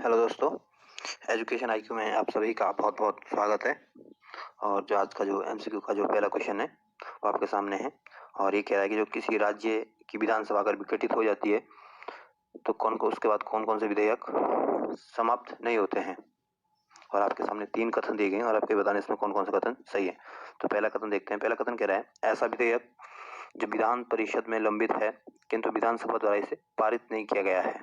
Hello दोस्तों, education IQ में आप सभी का बहुत बहुत स्वागत है। और जो आज का जो एमसीक्यू का जो पहला क्वेश्चन है वो आपके सामने है। और ये कह रहा है कि जो किसी राज्य की विधानसभा अगर विघटित हो जाती है तो उसके बाद कौन कौन से विधेयक समाप्त नहीं होते हैं। और आपके सामने 3 कथन दिए गए हैं और आपके बताने इसमें कौन कौन सा कथन सही है। तो पहला कथन देखते हैं। पहला कथन कह रहा है, ऐसा विधेयक जो विधान परिषद में लंबित है किंतु विधानसभा द्वारा इसे पारित नहीं किया गया है।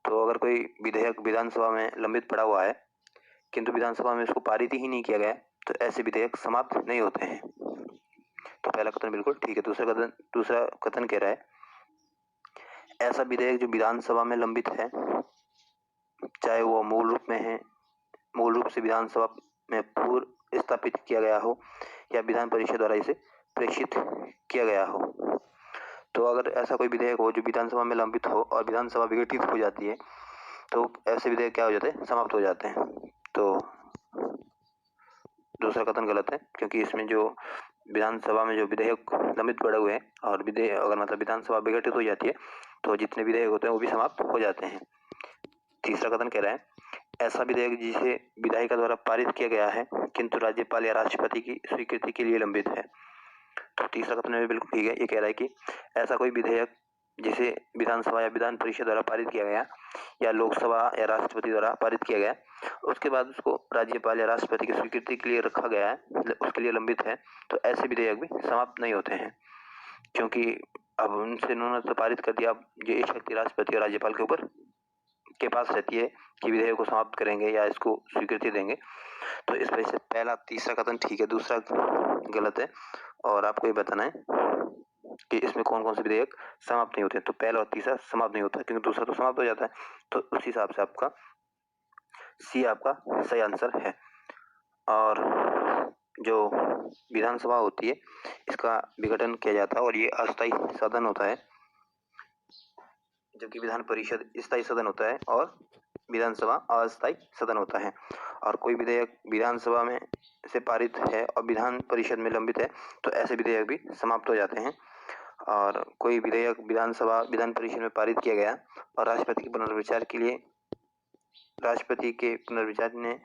तो अगर कोई विधेयक विधानसभा में लंबित पड़ा हुआ है किंतु विधानसभा में इसको पारित ही नहीं किया गया तो ऐसे विधेयक समाप्त नहीं होते हैं। तो पहला कथन बिल्कुल ठीक है। दूसरा कथन कह रहा है, ऐसा विधेयक जो विधानसभा में लंबित है, चाहे वो मूल रूप से विधानसभा में पूर्व स्थापित किया गया हो या विधान परिषद द्वारा इसे प्रेषित किया गया हो। तो अगर ऐसा कोई विधेयक हो जो विधानसभा में लंबित हो और विधानसभा विघटित हो जाती है तो ऐसे विधेयक क्या हो जाते हैं, समाप्त हो जाते हैं। तो दूसरा कथन गलत है, क्योंकि इसमें जो विधानसभा में जो विधेयक लंबित पड़े हुए हैं और विधेयक अगर मतलब विधानसभा विघटित हो जाती है तो जितने विधेयक होते हैं वो भी समाप्त हो जाते हैं। तीसरा कथन कह रहा है, ऐसा विधेयक जिसे विधायिका द्वारा पारित किया गया है किंतु राज्यपाल या राष्ट्रपति की स्वीकृति के लिए लंबित है। तो तीसरा कथन भी बिल्कुल ठीक है। ये कह रहा है कि ऐसा कोई विधेयक जिसे विधानसभा या विधान परिषद द्वारा पारित किया गया या लोकसभा या राष्ट्रपति द्वारा पारित किया गया, उसके बाद उसको राज्यपाल या राष्ट्रपति की स्वीकृति के लिए रखा गया है, उसके लिए लंबित है, तो ऐसे विधेयक भी समाप्त नहीं होते हैं। क्योंकि अब उनसे उन्होंने तो पारित कर दिया, अब ये शक्ति राष्ट्रपति और राज्यपाल के ऊपर के पास रहती है कि विधेयक को समाप्त करेंगे या इसको स्वीकृति देंगे। तो इस वजह से तीसरा कथन ठीक है, दूसरा गलत है। और आपको ये बताना है कि इसमें कौन कौन से विधेयक समाप्त नहीं होते। तो पहला और तीसरा समाप्त नहीं होता, क्योंकि दूसरा तो समाप्त हो जाता है। तो उस हिसाब से आपका सी आपका सही आंसर है। और जो विधानसभा होती है इसका विघटन किया जाता है और ये अस्थायी सदन होता है, जबकि विधान परिषद स्थायी सदन होता है और विधानसभा अस्थायी सदन होता है। और कोई विधेयक विधानसभा में से पारित है और विधान परिषद में लंबित है तो ऐसे विधेयक भी समाप्त हो जाते हैं। और कोई विधेयक विधान परिषद में पारित किया गया और राष्ट्रपति के पुनर्विचार ने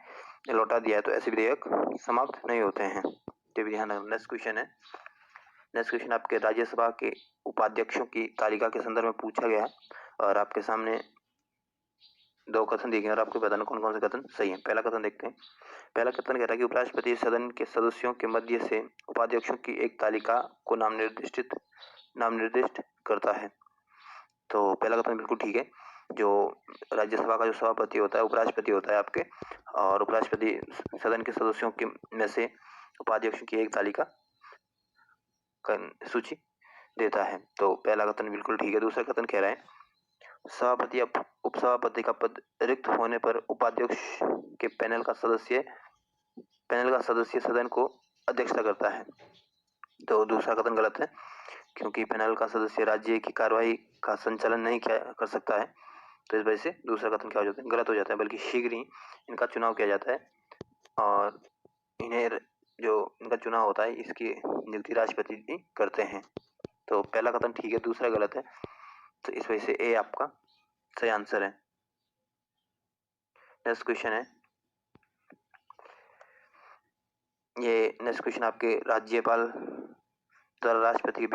लौटा दिया है तो ऐसे विधेयक समाप्त नहीं होते हैं। तो ध्यान रखना। नेक्स्ट क्वेश्चन आपके राज्यसभा के उपाध्यक्षों की तालिका के संदर्भ में पूछा गया और आपके सामने 2 कथन दिए गए और आपको बताना कौन कौन से कथन सही है। पहला कथन देखते हैं। पहला कथन कह रहा है कि उपराष्ट्रपति सदन के सदस्यों के मध्य से उपाध्यक्षों की एक तालिका को नाम निर्दिष्ट करता है। तो पहला कथन बिल्कुल ठीक है। जो राज्यसभा का जो सभापति होता है उपराष्ट्रपति होता है आपके, और उपराष्ट्रपति सदन के सदस्यों के में से उपाध्यक्षों की एक तालिका सूची देता है। तो पहला कथन बिल्कुल ठीक है। दूसरा कथन कह रहा है, सभापति या उपसभापति का पद रिक्त होने पर उपाध्यक्ष के पैनल का सदस्य सदन को अध्यक्षता करता है। तो दूसरा कथन गलत है, क्योंकि पैनल का सदस्य राज्य की कार्यवाही का संचालन नहीं कर सकता है। तो इस वजह से दूसरा कथन क्या हो जाता है, गलत हो जाता है, बल्कि शीघ्र ही इनका चुनाव किया जाता है और इनका चुनाव होता है, इसकी नियुक्ति राष्ट्रपति जी करते हैं। तो पहला कथन ठीक है, दूसरा गलत है। तो इस वजह से ए आपका सही आंसर है। नेक्स्ट क्वेश्चन है, ये नेक्स्ट क्वेश्चन आपके राज्यपाल द्वारा राष्ट्रपति के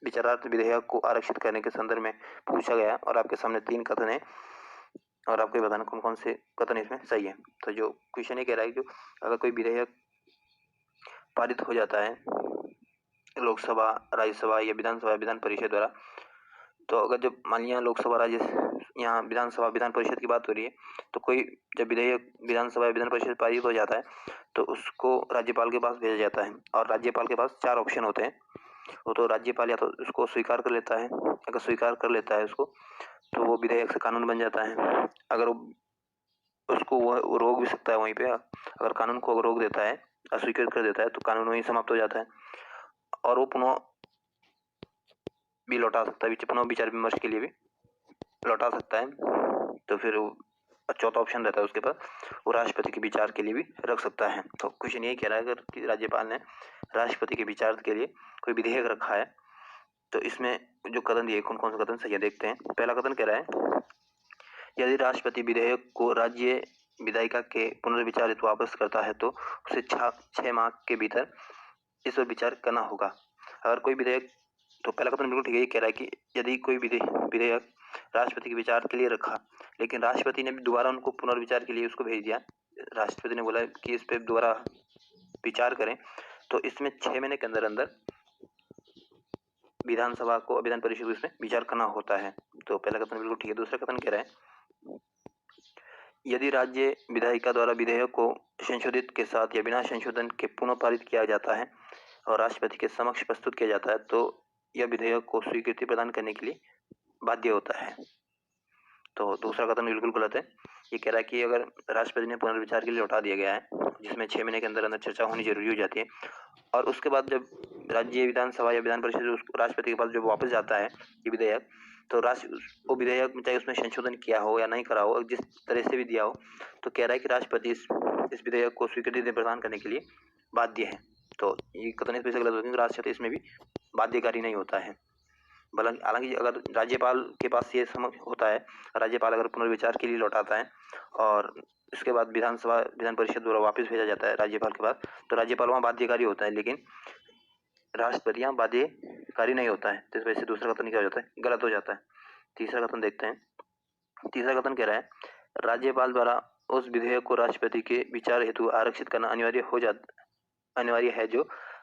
विचारार्थ विधेयक को आरक्षित करने के संदर्भ में पूछा गया और आपके सामने 3 कथन है और आपको बताना कौन कौन से कथन इसमें सही है। तो जो क्वेश्चन ये कह रहा है कि अगर कोई विधेयक पारित हो जाता है लोकसभा, राज्यसभा या विधान परिषद द्वारा, तो अगर जब मान लिया लोकसभा यहाँ विधानसभा विधान परिषद की बात हो रही है, तो कोई जब विधेयक विधानसभा विधान परिषद पारित हो जाता है तो उसको राज्यपाल के पास भेजा जाता है और राज्यपाल के पास 4 ऑप्शन होते हैं। वो तो राज्यपाल या तो उसको स्वीकार कर लेता है, अगर स्वीकार कर लेता है उसको तो वो विधेयक से कानून बन जाता है। अगर उसको वो रोक भी सकता है वहीं पे, अगर कानून को रोक देता है, अस्वीकृत कर देता है तो कानून वहीं समाप्त हो जाता है और वो पुनः भी लौटा सकता है, पुनः विचार विमर्श के लिए भी लौटा सकता है। तो फिर चौथा ऑप्शन रहता है उसके पास, वो राष्ट्रपति के विचार के लिए भी रख सकता है। तो क्वेश्चन यही कह रहा है अगर कि राज्यपाल ने राष्ट्रपति के विचार के लिए कोई विधेयक रखा है तो इसमें जो कथन दिए कौन कौन से कथन सही है देखते हैं। पहला कथन कह रहा है, यदि यदि राष्ट्रपति विधेयक को राज्य विधायिका के पुनर्विचार हेतु वापस करता है तो उसे 6 माह के भीतर इस पर विचार करना होगा। अगर कोई विधेयक, तो पहला कथन बिल्कुल ठीक है, ये कह रहा है कि यदि कोई विधेयक राष्ट्रपति के विचार के लिए रखा, लेकिन राष्ट्रपति ने दोबारा उनको पुनर्विचार के लिए उसको भेज दिया, राष्ट्रपति ने बोला कि इस पर दोबारा विचार करें, तो इसमें 6 महीने के अंदर अंदर विधानसभा को, विधान परिषद को इसमें विचार करना होता है। तो पहला कथन बिल्कुल ठीक है। दूसरा कथन कह रहा है, यदि राज्य विधायिका द्वारा विधेयक को संशोधित के साथ या बिना संशोधन के पुनः पारित किया जाता है और राष्ट्रपति के समक्ष प्रस्तुत किया जाता है तो यह विधेयक को स्वीकृति प्रदान करने के लिए बाध्य होता है। तो दूसरा कथन बिल्कुल गलत है। ये कह रहा है कि अगर राष्ट्रपति ने पुनर्विचार के लिए लौटा दिया गया है, जिसमें 6 महीने के अंदर अंदर चर्चा होनी जरूरी हो जाती है, और उसके बाद जब राज्य विधानसभा या विधान परिषद राष्ट्रपति के पास जब वापस जाता है ये विधेयक, तो वो विधेयक चाहे उसमें संशोधन किया हो या नहीं करा हो, जिस तरह से भी दिया हो, तो कह रहा है कि राष्ट्रपति इस विधेयक को स्वीकृति प्रदान करने के लिए बाध्य है। तो ये कथन इस वजह से गलत होता है, राष्ट्रपति इसमें भी बाध्यकारी नहीं होता है। हालांकि अगर राज्यपाल के पास ये होता है, राज्यपाल अगर पुनर्विचार के लिए लौटाता है और उसके बाद विधानसभा विधान परिषद द्वारा वापस भेजा जाता है राज्यपाल के पास, तो राज्यपाल वहाँ बाध्यकारी होता है, लेकिन राष्ट्रपति यहाँ बाध्यकारी नहीं होता है। तो इस वजह से दूसरा कथन क्या हो जाता है, गलत हो जाता है। तीसरा कथन देखते हैं। तीसरा कथन कह रहा है, राज्यपाल द्वारा उस विधेयक को राष्ट्रपति के विचार हेतु आरक्षित करना अनिवार्य है जो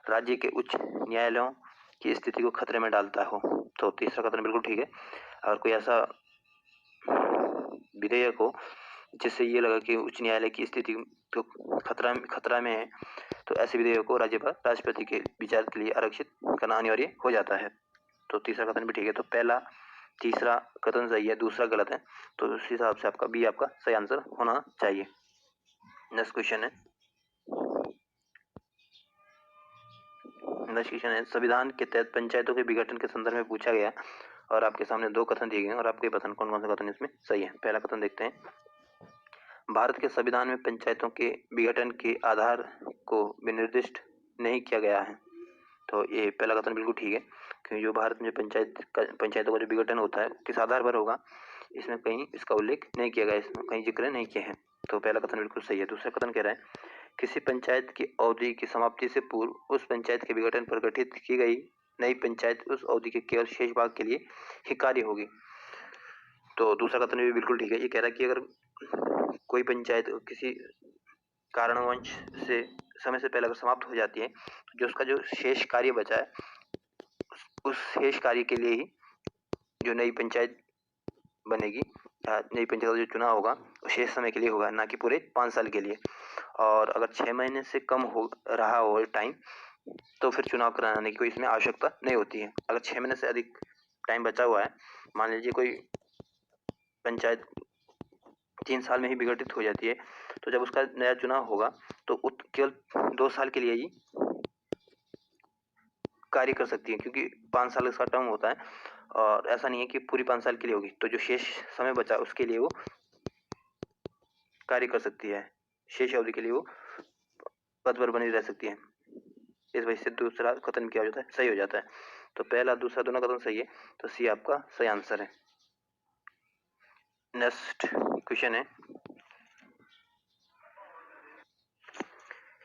राज्य के उच्च न्यायालयों की स्थिति को खतरे में डालता हो। तो तीसरा कथन बिल्कुल ठीक है। अगर कोई ऐसा विधेयक हो जिससे ये लगा कि उच्च न्यायालय की स्थिति तो खतरा में है, तो ऐसे विधेयक को राज्यपाल राष्ट्रपति के विचार के लिए आरक्षित करना अनिवार्य हो जाता है। तो तीसरा कथन भी ठीक है। तो तीसरा कथन सही है, दूसरा गलत है। तो उस हिसाब से आपका बी आपका सही आंसर होना चाहिए। नेक्स्ट क्वेश्चन है, संविधान के तहत पंचायतों के विघटन के संदर्भ में पूछा गया और आपके सामने 2 कथन दिए गए और आपको ये बताना कौन कौन सा कथन इसमें सही है। पहला कथन देखते हैं, भारत के संविधान में पंचायतों के विघटन के आधार को विनिर्दिष्ट नहीं किया गया है। तो ये पहला कथन बिल्कुल ठीक है, क्योंकि जो भारत में पंचायतों का जो विघटन होता है किस आधार पर होगा, इसमें कहीं इसका उल्लेख नहीं किया गया, इसमें कहीं जिक्र नहीं किया है। तो पहला कथन बिल्कुल सही है। दूसरा कथन कह रहा है, किसी पंचायत की अवधि की समाप्ति से पूर्व उस पंचायत के विघटन पर गठित की गई नई पंचायत उस अवधि के केवल शेष भाग के लिए ही कार्य होगी। तो दूसरा कथन भी बिल्कुल ठीक है। ये कह रहा है कि अगर कोई पंचायत किसी कारणवश से समय से पहले अगर समाप्त हो जाती है, तो जो उसका जो शेष कार्य बचा है उस शेष कार्य के लिए ही जो नई पंचायत बनेगी, नई पंचायत का जो चुनाव होगा शेष समय के लिए होगा, ना कि पूरे 5 साल के लिए। और अगर 6 महीने से कम हो रहा हो टाइम, तो फिर चुनाव कराने की कोई इसमें आवश्यकता नहीं होती है। अगर 6 महीने से अधिक टाइम बचा हुआ है, मान लीजिए कोई पंचायत 3 साल में ही विघटित हो जाती है, तो जब उसका नया चुनाव होगा तो केवल 2 साल के लिए ही कार्य कर सकती है, क्योंकि 5 साल का टर्म होता है और ऐसा नहीं है कि पूरी 5 साल के लिए होगी। तो जो शेष समय बचा उसके लिए वो कार्य कर सकती है, शेष अवधि के लिए वो पद पर बनी रह सकती है। इस वजह से दूसरा कथन क्या हो जाता है, सही हो जाता है। तो पहला दूसरा दोनों कथन सही है, तो सी आपका सही आंसर है। नेक्स्ट क्वेश्चन है,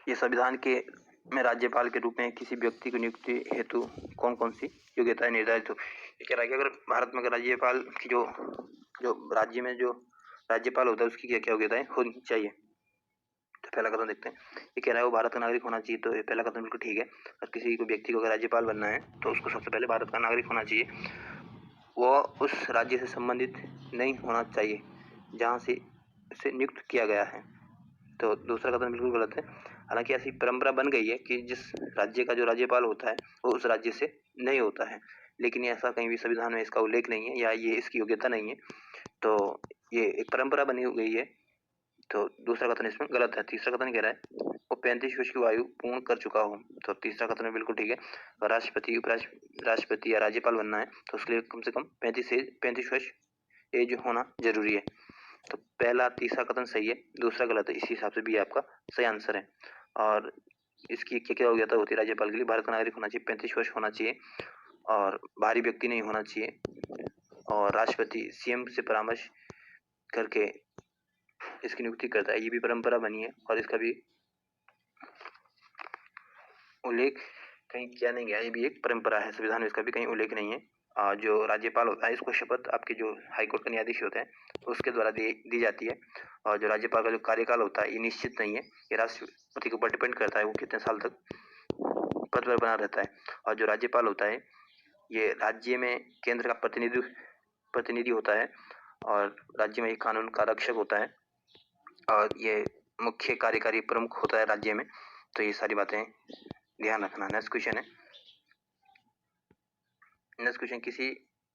ये संविधान के में राज्यपाल के रूप में किसी व्यक्ति की नियुक्ति हेतु कौन कौन सी योग्यताएं निर्धारित हो। ये कह रहा है कि अगर भारत में राज्यपाल की जो राज्य में जो राज्यपाल होता है उसकी क्या क्या योग्यताएं होनी चाहिए। तो पहला कथन देखते हैं। ये कह रहा है वो भारत का नागरिक होना चाहिए। तो पहला कथन बिल्कुल ठीक है। और किसी को व्यक्ति को अगर राज्यपाल बनना है तो उसको सबसे पहले भारत का नागरिक होना चाहिए, वो उस राज्य से संबंधित नहीं होना चाहिए जहाँ से उसे नियुक्त किया गया है। तो दूसरा कथन बिल्कुल गलत है। हालांकि ऐसी परंपरा बन गई है कि जिस राज्य का जो राज्यपाल होता है वो उस राज्य से नहीं होता है, लेकिन ऐसा कहीं भी संविधान में इसका उल्लेख नहीं है या ये इसकी योग्यता नहीं है। तो ये एक परंपरा बनी हुई है। तो दूसरा कथन इसमें गलत है। तीसरा कथन कह रहा है वो 35 वर्ष की आयु पूर्ण कर चुका हो। तो तीसरा कथन बिल्कुल ठीक है। अगर राष्ट्रपति या राज्यपाल बनना है तो उसके लिए कम से कम 35 वर्ष एज होना जरूरी है। तो पहला तीसरा कथन सही है, दूसरा गलत है। इसी हिसाब से भी आपका सही आंसर है। और इसकी क्या क्या योग्यता होती है राज्यपाल के लिए, भारत का नागरिक होना चाहिए, 35 वर्ष होना चाहिए और बाहरी व्यक्ति नहीं होना चाहिए, और राष्ट्रपति सीएम से परामर्श करके इसकी नियुक्ति करता है। ये भी परंपरा बनी है और इसका भी उल्लेख कहीं किया नहीं गया। ये भी एक परंपरा है, संविधान में इसका भी कहीं उल्लेख नहीं है। जो राज्यपाल होता है इसको शपथ आपके जो हाईकोर्ट का न्यायाधीश होते हैं उसके द्वारा दी जाती है। और जो राज्यपाल का जो कार्यकाल होता है ये निश्चित नहीं है, ये राष्ट्रपति के ऊपर डिपेंड करता है वो कितने साल तक पद पर बना रहता है। और जो राज्यपाल होता है ये राज्य में केंद्र का प्रतिनिधि होता है और राज्य में एक कानून का रक्षक होता है और ये मुख्य कार्यकारी प्रमुख होता है राज्य में। तो ये सारी बातें ध्यान रखना। नेक्स्ट क्वेश्चन है, नेक्स्ट क्वेश्चन किसी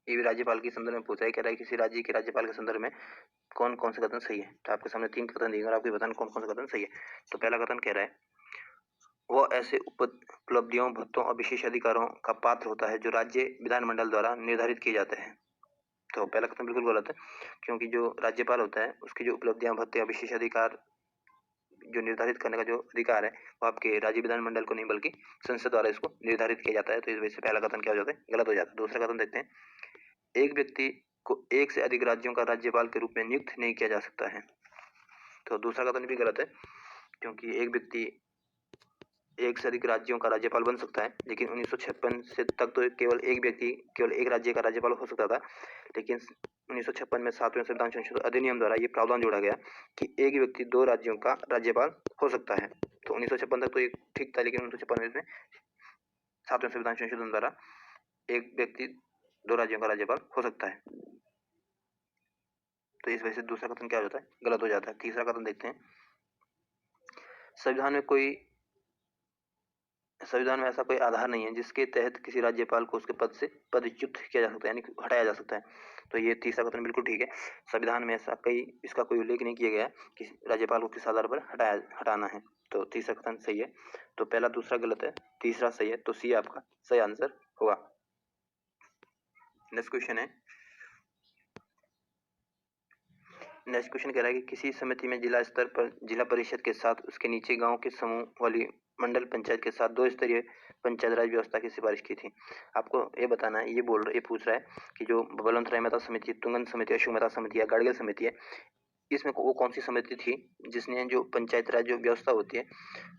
भी राज्यपाल के संदर्भ में पूछा है, कह रहा है किसी राज्य के राज्यपाल के संदर्भ में कौन कौन से कथन सही है। तो आपके सामने 3 कथन दिए और आपको बताना कौन कौन से कथन सही है। तो पहला कथन कह रहा है वो ऐसे उपलब्धियों, भत्तों और विशेष अधिकारों का पात्र होता है जो राज्य विधानमंडल द्वारा निर्धारित किए जाते हैं। तो पहला कथन बिल्कुल गलत है, क्योंकि जो राज्यपाल होता है उसकी जो उपलब्धियां, भत्ते या विशेष अधिकार जो निर्धारित करने का जो अधिकार है वो आपके राज्य विधानमंडल को नहीं बल्कि संसद द्वारा इसको निर्धारित किया जाता है। तो इस वजह से पहला कथन क्या हो जाता है, गलत हो जाता है। दूसरा कथन देखते हैं, एक व्यक्ति को एक से अधिक राज्यों का राज्यपाल के रूप में नियुक्त नहीं किया जा सकता है। तो दूसरा कथन भी गलत है, क्योंकि एक व्यक्ति एक से अधिक राज्यों का राज्यपाल बन सकता है, लेकिन 1956 से तक तो केवल एक व्यक्ति केवल एक राज्य का राज्यपाल हो सकता था। लेकिन 1956 में 7वें संविधान संशोधन अधिनियम द्वारा ये प्रावधान जोड़ा गया कि एक व्यक्ति 2 राज्यों का राज्यपाल हो सकता है। तो 1956 तक तो ये ठीक था, लेकिन 1956 में 7वें संविधान संशोधन द्वारा एक व्यक्ति 2 राज्यों का राज्यपाल हो सकता है। तो इस वजह से दूसरा कथन क्या हो जाता है, गलत हो जाता है। तीसरा कथन देखते हैं, संविधान में ऐसा कोई आधार नहीं है जिसके तहत किसी राज्यपाल को उसके पद से पदच्युत किया जा सकता है, यानी हटाया जा सकता है। तो ये तीसरा कथन बिल्कुल ठीक है। संविधान में ऐसा इसका कोई उल्लेख नहीं किया गया कि राज्यपाल को किस आधार पर हटाना है। तो तीसरा कथन सही है। तो पहला दूसरा गलत है, तीसरा सही है। तो सी आपका सही आंसर होगा। नेक्स्ट क्वेश्चन है, नेक्स्ट क्वेश्चन कह रहा है कि किसी समिति में जिला स्तर पर जिला परिषद के साथ उसके नीचे गांव के समूह वाली मंडल पंचायत के साथ 2 स्तरीय पंचायत राज व्यवस्था की सिफारिश की थी। आपको ये बताना है, ये पूछ रहा है कि जो बलवंत राय मेहता समिति, तुंगन समिति, अशोक मेहता समिति या गाडगिल समिति है, इसमें वो कौन सी समिति थी जिसने जो पंचायत राज जो व्यवस्था होती है,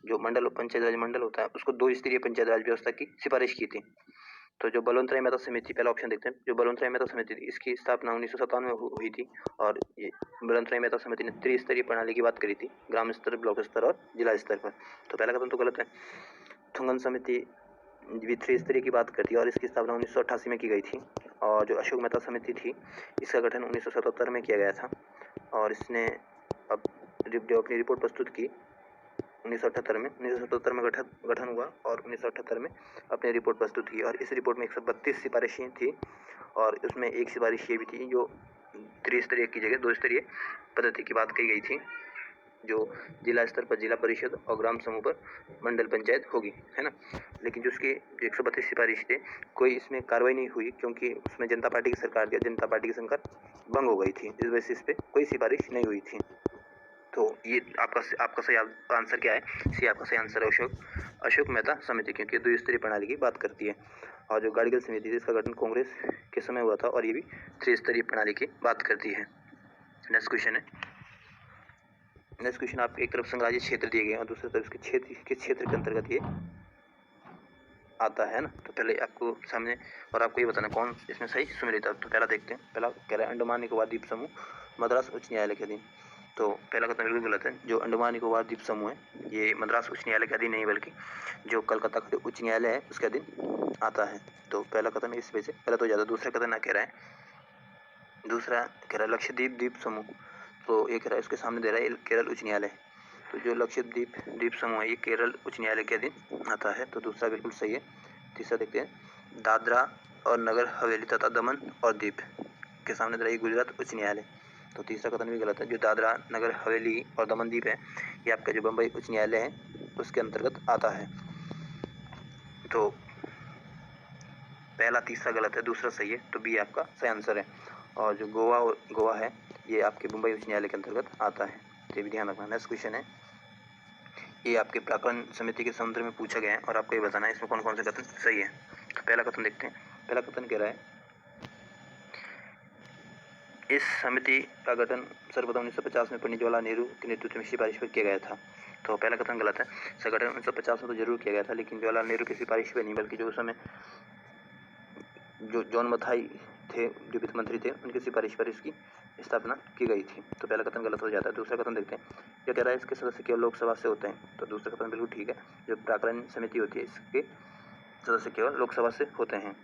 जो मंडल पंचायत राज मंडल होता है, उसको 2 स्तरीय पंचायत राज व्यवस्था की सिफारिश की थी। तो जो बलवंत राय मेहता समिति, पहला ऑप्शन देखते हैं, जो बलवंत राय मेहता समिति थी इसकी स्थापना 1957 में हुई थी और ये बलवंत राय मेहता समिति ने त्रिस्तरीय प्रणाली की बात करी थी, ग्राम स्तर, ब्लॉक स्तर और जिला स्तर पर। तो पहला कथन तो गलत है। थुंगन समिति भी त्रिस्तरीय की बात करती है और इसकी स्थापना 1988 में की गई थी। और जो अशोक मेहता समिति थी इसका गठन 1977 में किया गया था और इसने अब जो अपनी रिपोर्ट प्रस्तुत की 1977 में गठन हुआ और 1978 में अपनी रिपोर्ट प्रस्तुत की। और इस रिपोर्ट में 132 सिफारिशें थी और उसमें एक सिफारिश ये भी थी जो त्रिस्तरीय की जगह 2 स्तरीय पद्धति की बात कही गई थी, जो जिला स्तर पर जिला परिषद और ग्राम समूह पर मंडल पंचायत होगी, है ना। लेकिन जो उसकी 132 सिफारिश थे कोई इसमें कार्रवाई नहीं हुई, क्योंकि उसमें जनता पार्टी की सरकार थी, जनता पार्टी की सरकार भंग हो गई थी, इस वजह से इस पर कोई सिफारिश नहीं हुई थी। तो ये आपका सही आंसर क्या है, सी आपका सही आंसर है अशोक मेहता समिति, क्योंकि 2 स्तरीय प्रणाली की बात करती है। और जो गाडगिल समिति थी इसका गठन कांग्रेस के समय हुआ था और ये भी 3 स्तरीय प्रणाली की बात करती है। नेक्स्ट क्वेश्चन है, नेक्स्ट क्वेश्चन आपके एक तरफ संघराज्य क्षेत्र दिए गए और दूसरी तरफ इसके क्षेत्र के अंतर्गत ये आता है ना। तो पहले आपको सामने और आपको ये बताना कौन इसमें सही सुमेलित है। तो पहला देखते हैं, पहला कह रहा है अंडमान निकोबार द्वीप समूह मद्रास उच्च न्यायालय के अधीन। तो पहला कथन बिल्कुल गलत है। जो अंडमान निकोबार द्वीप समूह है ये मद्रास उच्च न्यायालय के अधीन नहीं बल्कि जो कलकत्ता का उच्च न्यायालय है उसके अधीन आता है। तो पहला कथन इस वजह से गलत हो जाता है। दूसरा कथन कह रहा है लक्षद्वीप द्वीप समूह, तो ये कह रहा है इसके सामने दे रहा है केरल उच्च न्यायालय। तो जो लक्षद्वीप द्वीप समूह है ये केरल उच्च न्यायालय के अधीन आता है। तो दूसरा बिल्कुल सही है। तीसरा देखते हैं, दादरा और नगर हवेली तथा दमन और दीप के सामने दे रहा है गुजरात उच्च न्यायालय। तो तीसरा कथन भी गलत है। जो दादरा नगर हवेली और दमन दीप है ये आपका जो बम्बई उच्च न्यायालय है उसके अंतर्गत आता है। तो पहला तीसरा गलत है, दूसरा सही है। तो बी आपका सही आंसर है। और जो गोवा है ये आपके मुंबई उच्च न्यायालय के अंतर्गत आता है, तो ये भी ध्यान रखना। नेक्स्ट क्वेश्चन है, ये आपके प्राक्कलन समिति के संदर्भ में पूछा गया है और आपको ये बताना है इसमें कौन कौन से कथन सही है। तो पहला कथन देखते हैं, पहला कथन कह रहा है इस समिति का गठन सर्वप्रथम 1950 में पंडित जवाहरलाल नेहरू के नेतृत्व में सिफारिश पर किया गया था। तो पहला कथन गलत है। इसका गठन 1950 में तो जरूर किया गया था, लेकिन जवाहरलाल नेहरू की सिफारिश पर नहीं, बल्कि जो उस समय जो जॉन मथाई थे, जो वित्त मंत्री थे, उनकी सिफारिश पर इसकी स्थापना की गई थी। तो पहला कथन गलत हो जाता है। दूसरा कथन देखते हैं। क्या कह रहा है, इसके सदस्य केवल लोकसभा से होते हैं। तो दूसरा कथन बिल्कुल ठीक है। जो प्राक्कलन समिति होती है, इसके सदस्य केवल लोकसभा से होते हैं।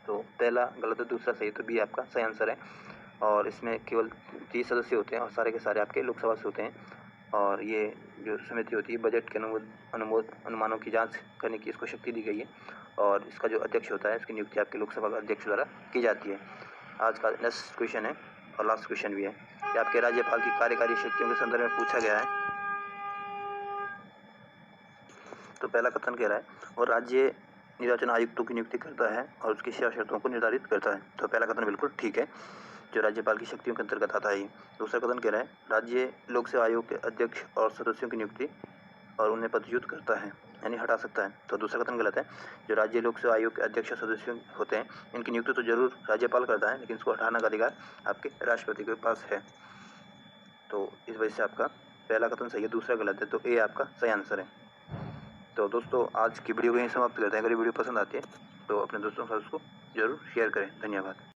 तो पहला गलत है, दूसरा सही। तो बी आपका सही आंसर है। और इसमें केवल 30 सदस्य होते हैं और सारे के सारे आपके लोकसभा से होते हैं। और ये जो समिति होती है, बजट के अनुमानों की जांच करने की इसको शक्ति दी गई है। और इसका जो अध्यक्ष होता है, इसकी नियुक्ति आपके लोकसभा का अध्यक्ष द्वारा की जाती है। आज का नेक्स्ट क्वेश्चन है और लास्ट क्वेश्चन भी है कि आपके राज्यपाल की कार्यकारी शक्तियों के संदर्भ में पूछा गया है। तो पहला कथन कह रहा है, और राज्य निर्वाचन आयुक्तों की नियुक्ति करता है और उसकी सेवा शर्तों को निर्धारित करता है। तो पहला कथन बिल्कुल ठीक है, जो राज्यपाल की शक्तियों के अंतर्गत आता है। दूसरा कथन कह रहा है, राज्य लोक सेवा आयोग के अध्यक्ष और सदस्यों की नियुक्ति और उन्हें पदच्युत करता है, यानी हटा सकता है। तो दूसरा कथन गलत है। जो राज्य लोक सेवा आयोग के अध्यक्ष और सदस्य होते हैं, इनकी नियुक्ति तो जरूर राज्यपाल करता है, लेकिन इसको हटाने का अधिकार आपके राष्ट्रपति के पास है। तो इस वजह से आपका पहला कथन सही है, दूसरा गलत है। तो ए आपका सही आंसर है। तो दोस्तों, आज की वीडियो को यहीं समाप्त करते हैं। अगर ये वीडियो पसंद आती है तो अपने दोस्तों के साथ उसको जरूर शेयर करें। धन्यवाद।